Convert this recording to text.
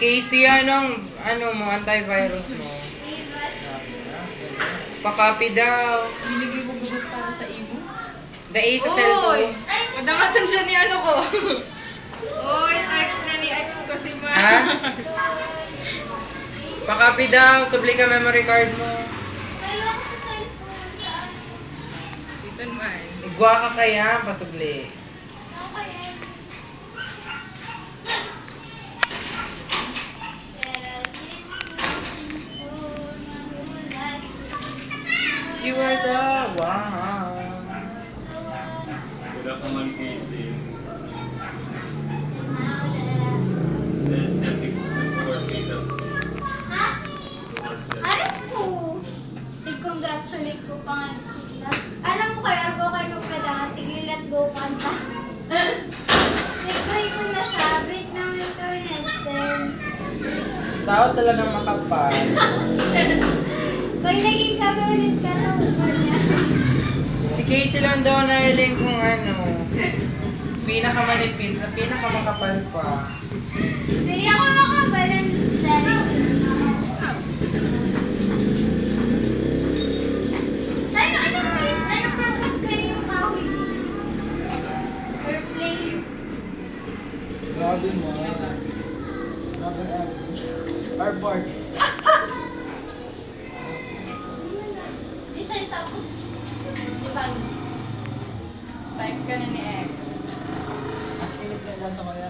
Casey, ano mo, antivirus mo? Pa-copy daw. Binigay mo bugas para sa imo? The A sa cellphone. Madamatan siya ni ano ko. Oy, text na ni ex ko si Ma. Ha? Pa-copy daw. Subli ka memory card mo. Dito man. Igwa ka kaya, pasubli. You are the one. Wala ka man PC. Set for data. Alam ko. I-congratulate ko pa nga sila. Alam mo kaya ako kayo magkadahan, tigil let's go kanta. Nagtry ko na siya, break naman ito yung headset. Tao talagang makapal. Pag naging kami ulit ka na, niya. Si Casey lang daw nariling kung ano. Pinakamanipis na pinakamakapal pa. Hindi ako makabalan sa ano purpose kayo yung kahoy? Or play? Grabe mo. Grabe our part. Isa tapos. Diba? Type ka na ni ex. Activate na sa kaya.